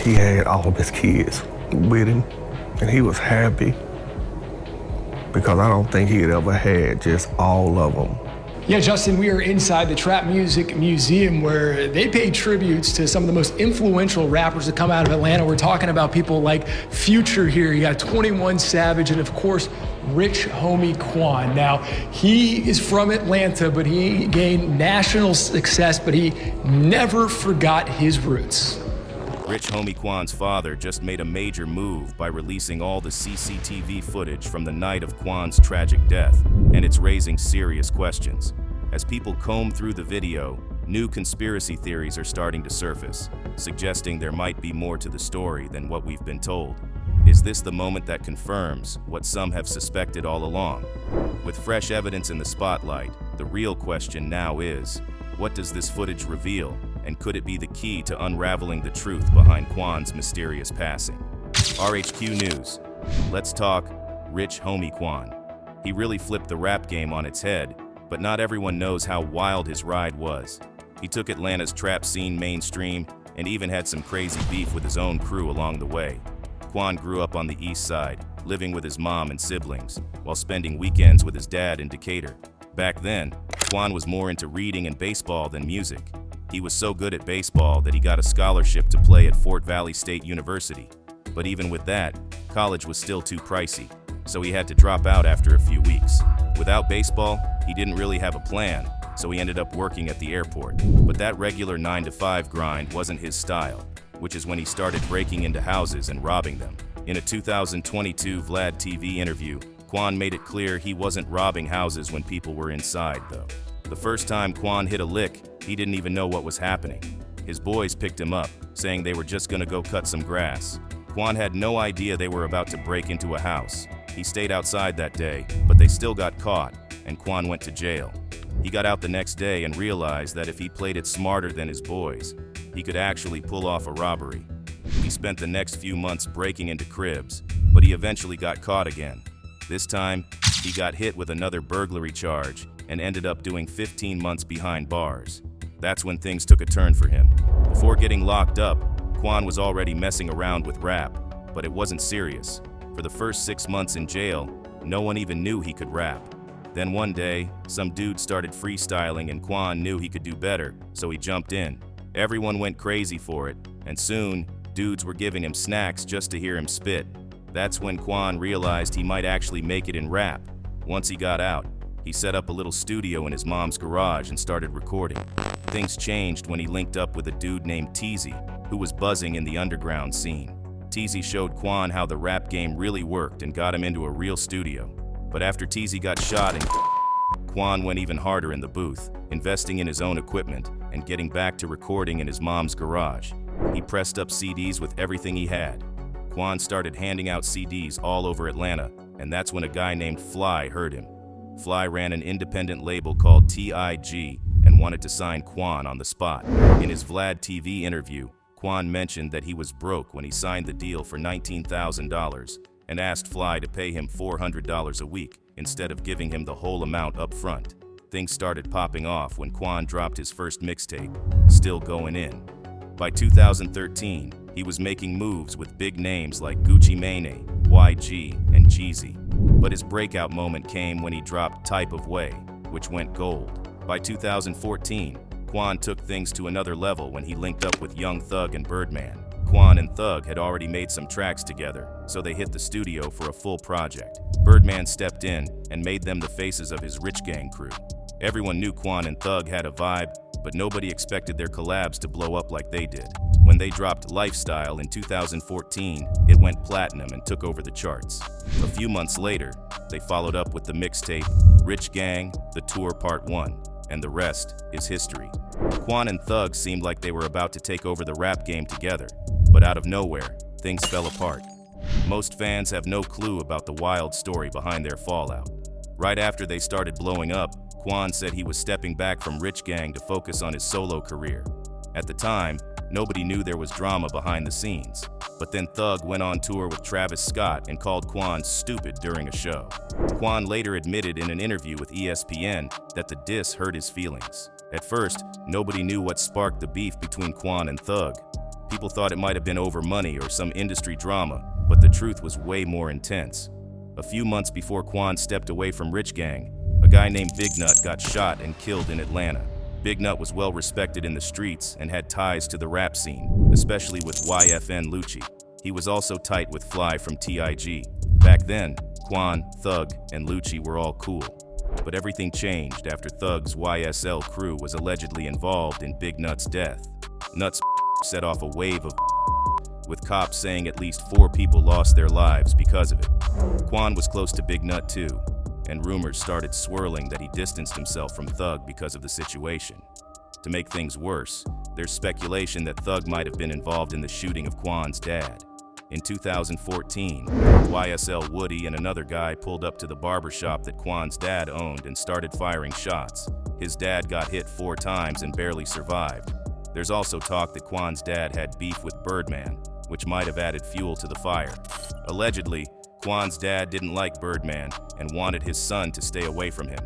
he had all of his kids with him, and he was happy because I don't think he had ever had just all of them. Yeah, Justin, we are inside the Trap Music Museum where they pay tributes to some of the most influential rappers that come out of Atlanta. We're talking about people like Future here. You got 21 Savage and, of course, Rich Homie Quan. Now, he is from Atlanta, but he gained national success, but he never forgot his roots. Rich Homie Quan's father just made a major move by releasing all the CCTV footage from the night of Quan's tragic death, and it's raising serious questions. As people comb through the video, new conspiracy theories are starting to surface, suggesting there might be more to the story than what we've been told. Is this the moment that confirms what some have suspected all along? With fresh evidence in the spotlight, the real question now is, what does this footage reveal? And could it be the key to unraveling the truth behind Quan's mysterious passing? RHQ News. Let's talk Rich Homie Quan. He really flipped the rap game on its head, but not everyone knows how wild his ride was. He took Atlanta's trap scene mainstream and even had some crazy beef with his own crew along the way. Quan grew up on the East Side, living with his mom and siblings, while spending weekends with his dad in Decatur. Back then, Quan was more into reading and baseball than music. He was so good at baseball that he got a scholarship to play at Fort Valley State University. But even with that, college was still too pricey, so he had to drop out after a few weeks. Without baseball, he didn't really have a plan, so he ended up working at the airport. But that regular 9-to-5 grind wasn't his style, which is when he started breaking into houses and robbing them. In a 2022 Vlad TV interview, Quan made it clear he wasn't robbing houses when people were inside, though. The first time Quan hit a lick, he didn't even know what was happening. His boys picked him up, saying they were just gonna go cut some grass. Quan had no idea they were about to break into a house. He stayed outside that day, but they still got caught, and Quan went to jail. He got out the next day and realized that if he played it smarter than his boys, he could actually pull off a robbery. He spent the next few months breaking into cribs, but he eventually got caught again. This time, he got hit with another burglary charge and ended up doing 15 months behind bars. That's when things took a turn for him. Before getting locked up, Quan was already messing around with rap, but it wasn't serious. For the first 6 months in jail, no one even knew he could rap. Then one day, some dude started freestyling and Quan knew he could do better, so he jumped in. Everyone went crazy for it, and soon, dudes were giving him snacks just to hear him spit. That's when Quan realized he might actually make it in rap. Once he got out, he set up a little studio in his mom's garage and started recording. Things changed when he linked up with a dude named Teezy, who was buzzing in the underground scene. Teezy showed Quan how the rap game really worked and got him into a real studio. But after Teezy got shot and Quan went even harder in the booth, investing in his own equipment and getting back to recording in his mom's garage. He pressed up CDs with everything he had. Quan started handing out CDs all over Atlanta, and that's when a guy named Fly heard him. Fly ran an independent label called TIG and wanted to sign Quan on the spot. In his Vlad TV interview, Quan mentioned that he was broke when he signed the deal for $19,000 and asked Fly to pay him $400 a week instead of giving him the whole amount up front. Things started popping off when Quan dropped his first mixtape, Still Going In. By 2013, he was making moves with big names like Gucci Mane, YG, and Jeezy. But his breakout moment came when he dropped Type of Way, which went gold. By 2014, Quan took things to another level when he linked up with Young Thug and Birdman. Quan and Thug had already made some tracks together, so they hit the studio for a full project. Birdman stepped in and made them the faces of his Rich Gang crew. Everyone knew Quan and Thug had a vibe, but nobody expected their collabs to blow up like they did. When they dropped Lifestyle in 2014, it went platinum and took over the charts. A few months later, they followed up with the mixtape Rich Gang, The Tour Part 1, and the rest is history. Quan and Thug seemed like they were about to take over the rap game together, but out of nowhere, things fell apart. Most fans have no clue about the wild story behind their fallout. Right after they started blowing up, Quan said he was stepping back from Rich Gang to focus on his solo career. At the time, nobody knew there was drama behind the scenes. But then Thug went on tour with Travis Scott and called Quan stupid during a show. Quan later admitted in an interview with ESPN that the diss hurt his feelings. At first, nobody knew what sparked the beef between Quan and Thug. People thought it might have been over money or some industry drama, but the truth was way more intense. A few months before Quan stepped away from Rich Gang, a guy named Big Nut got shot and killed in Atlanta. Big Nut was well respected in the streets and had ties to the rap scene, especially with YFN Lucci. He was also tight with Fly from TIG. Back then, Quan, Thug, and Lucci were all cool. But everything changed after Thug's YSL crew was allegedly involved in Big Nut's death. Nut's set off a wave of with cops saying at least 4 people lost their lives because of it. Quan was close to Big Nut too, and rumors started swirling that he distanced himself from Thug because of the situation. To make things worse, there's speculation that Thug might have been involved in the shooting of Quan's dad. In 2014, YSL Woody and another guy pulled up to the barbershop that Quan's dad owned and started firing shots. His dad got hit 4 times and barely survived. There's also talk that Quan's dad had beef with Birdman, which might have added fuel to the fire. Allegedly, Quan's dad didn't like Birdman and wanted his son to stay away from him.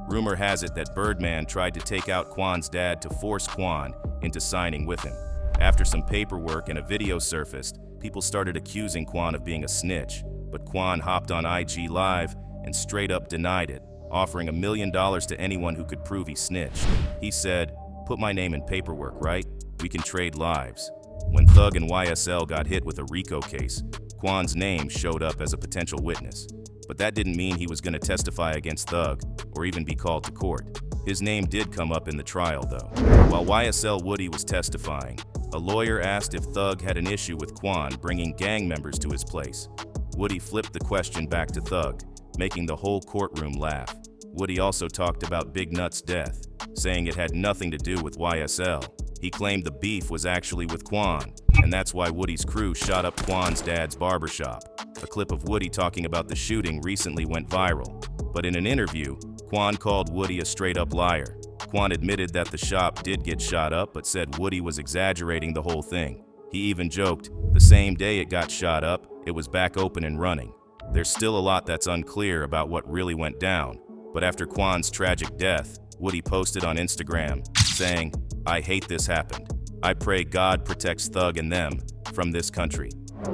Rumor has it that Birdman tried to take out Quan's dad to force Quan into signing with him. After some paperwork and a video surfaced, people started accusing Quan of being a snitch, but Quan hopped on IG Live and straight up denied it, offering $1 million to anyone who could prove he snitched. He said, "Put my name in paperwork, right? We can trade lives." When Thug and YSL got hit with a RICO case, Quan's name showed up as a potential witness. But that didn't mean he was going to testify against Thug or even be called to court. His name did come up in the trial, though. While YSL Woody was testifying, a lawyer asked if Thug had an issue with Quan bringing gang members to his place. Woody flipped the question back to Thug, making the whole courtroom laugh. Woody also talked about Big Nut's death, saying it had nothing to do with YSL. He claimed the beef was actually with Quan, and that's why Woody's crew shot up Quan's dad's barbershop. A clip of Woody talking about the shooting recently went viral, but in an interview, Quan called Woody a straight-up liar. Quan admitted that the shop did get shot up, but said Woody was exaggerating the whole thing. He even joked, the same day it got shot up, it was back open and running. There's still a lot that's unclear about what really went down, but after Quan's tragic death, Woody posted on Instagram, saying, "I hate this happened. I pray God protects Thug and them from this country."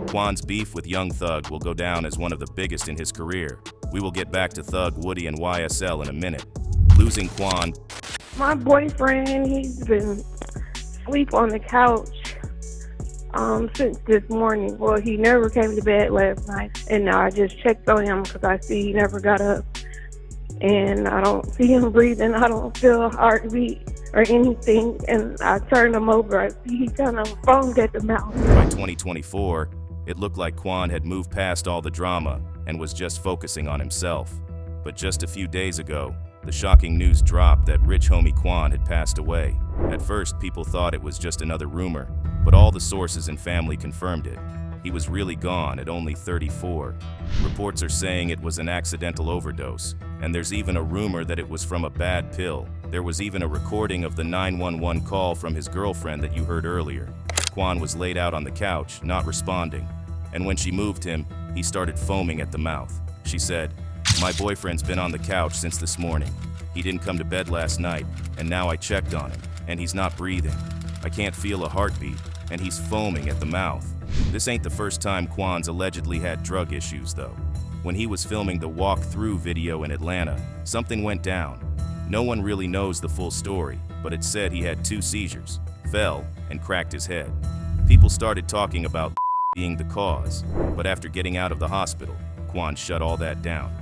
Quan's beef with Young Thug will go down as one of the biggest in his career. We will get back to Thug, Woody, and YSL in a minute. Losing Quan. My boyfriend, he's been asleep on the couch since this morning. Well, he never came to bed last night, and I just checked on him because I see he never got up. And I don't see him breathing. I don't feel a heartbeat or anything. And I turned him over. I see he kind of foamed at the mouth. By 2024, it looked like Quan had moved past all the drama and was just focusing on himself. But just a few days ago, the shocking news dropped that rich homie Quan had passed away. At first, people thought it was just another rumor, but all the sources and family confirmed it. He was really gone at only 34. Reports are saying it was an accidental overdose, and there's even a rumor that it was from a bad pill. There was even a recording of the 911 call from his girlfriend that you heard earlier. Quan was laid out on the couch, not responding, and when she moved him, he started foaming at the mouth. She said, "My boyfriend's been on the couch since this morning. He didn't come to bed last night, and now I checked on him, and he's not breathing. I can't feel a heartbeat, and he's foaming at the mouth." This ain't the first time Quan's allegedly had drug issues, though. When he was filming the walk-through video in Atlanta, something went down. No one really knows the full story, but it said he had 2 seizures, fell, and cracked his head. People started talking about being the cause, but after getting out of the hospital, Quan shut all that down.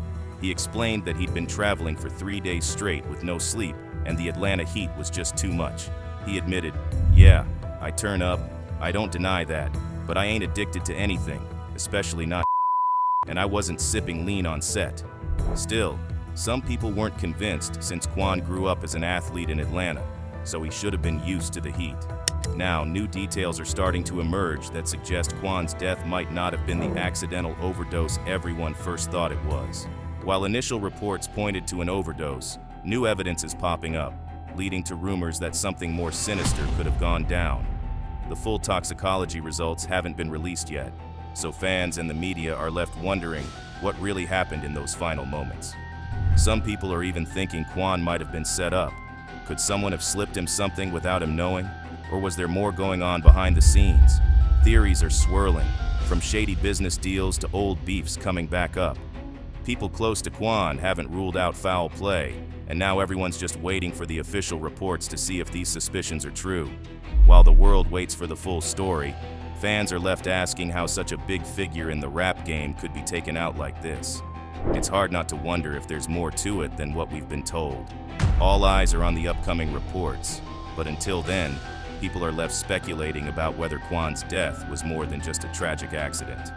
He explained that he'd been traveling for 3 days straight with no sleep, and the Atlanta heat was just too much. He admitted, "Yeah, I turn up. I don't deny that, but I ain't addicted to anything, especially not and I wasn't sipping lean on set." Still, some people weren't convinced since Quan grew up as an athlete in Atlanta, so he should have been used to the heat. Now, new details are starting to emerge that suggest Quan's death might not have been the accidental overdose everyone first thought it was. While initial reports pointed to an overdose, new evidence is popping up, leading to rumors that something more sinister could have gone down. The full toxicology results haven't been released yet, so fans and the media are left wondering what really happened in those final moments. Some people are even thinking Quan might have been set up. Could someone have slipped him something without him knowing? Or was there more going on behind the scenes? Theories are swirling, from shady business deals to old beefs coming back up. People close to Quan haven't ruled out foul play, and now everyone's just waiting for the official reports to see if these suspicions are true. While the world waits for the full story, fans are left asking how such a big figure in the rap game could be taken out like this. It's hard not to wonder if there's more to it than what we've been told. All eyes are on the upcoming reports, but until then, people are left speculating about whether Quan's death was more than just a tragic accident.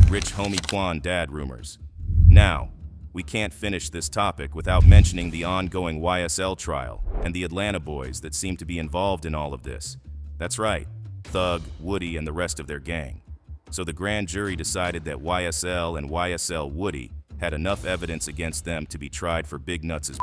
Rich homie Quan dad rumors. Now, we can't finish this topic without mentioning the ongoing YSL trial and the Atlanta boys that seem to be involved in all of this. That's right, Thug, Woody, and the rest of their gang. So the grand jury decided that YSL and YSL Woody had enough evidence against them to be tried for big nuts as.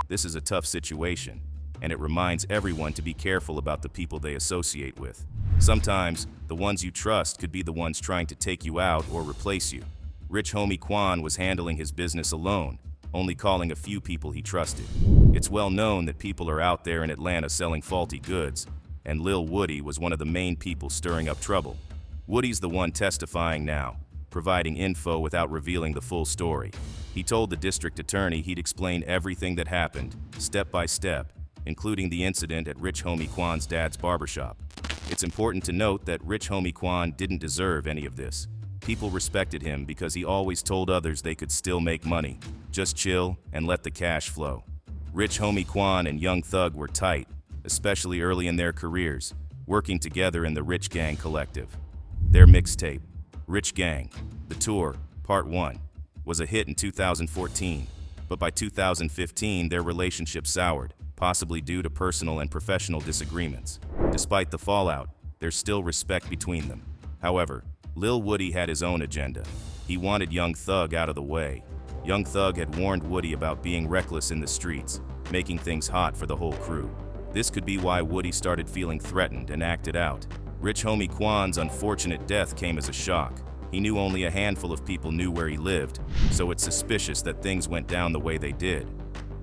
This is a tough situation, and it reminds everyone to be careful about the people they associate with. Sometimes, the ones you trust could be the ones trying to take you out or replace you. Rich homie Quan was handling his business alone, only calling a few people he trusted. It's well known that people are out there in Atlanta selling faulty goods, and Lil Woody was one of the main people stirring up trouble. Woody's the one testifying now, providing info without revealing the full story. He told the district attorney he'd explain everything that happened, step by step, including the incident at Rich homie Quan's dad's barbershop. It's important to note that Rich homie Quan didn't deserve any of this. People respected him because he always told others they could still make money. Just chill and let the cash flow. Rich homie Quan and Young Thug were tight, especially early in their careers, working together in the Rich Gang Collective. Their mixtape, Rich Gang, The Tour, Part 1, was a hit in 2014, but by 2015 their relationship soured, possibly due to personal and professional disagreements. Despite the fallout, there's still respect between them. However, Lil Woody had his own agenda. He wanted Young Thug out of the way. Young Thug had warned Woody about being reckless in the streets, making things hot for the whole crew. This could be why Woody started feeling threatened and acted out. Rich homie Quan's unfortunate death came as a shock. He knew only a handful of people knew where he lived, so it's suspicious that things went down the way they did.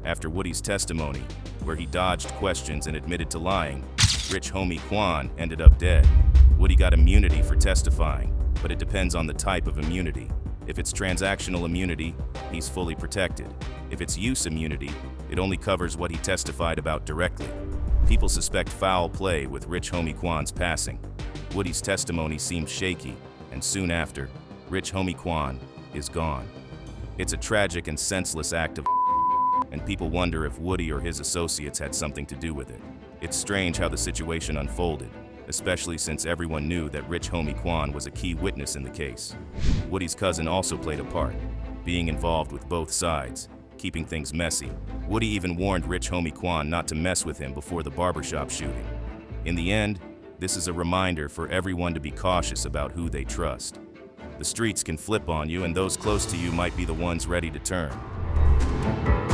After Woody's testimony, where he dodged questions and admitted to lying, Rich homie Quan ended up dead. Woody got immunity for testifying, but it depends on the type of immunity. If it's transactional immunity, he's fully protected. If it's use immunity, it only covers what he testified about directly. People suspect foul play with Rich homie Quan's passing. Woody's testimony seems shaky, and soon after, Rich homie Quan is gone. It's a tragic and senseless act of and people wonder if Woody or his associates had something to do with it. It's strange how the situation unfolded, especially since everyone knew that Rich homie Quan was a key witness in the case. Woody's cousin also played a part, being involved with both sides, keeping things messy. Woody even warned Rich homie Quan not to mess with him before the barbershop shooting. In the end, this is a reminder for everyone to be cautious about who they trust. The streets can flip on you, and those close to you might be the ones ready to turn.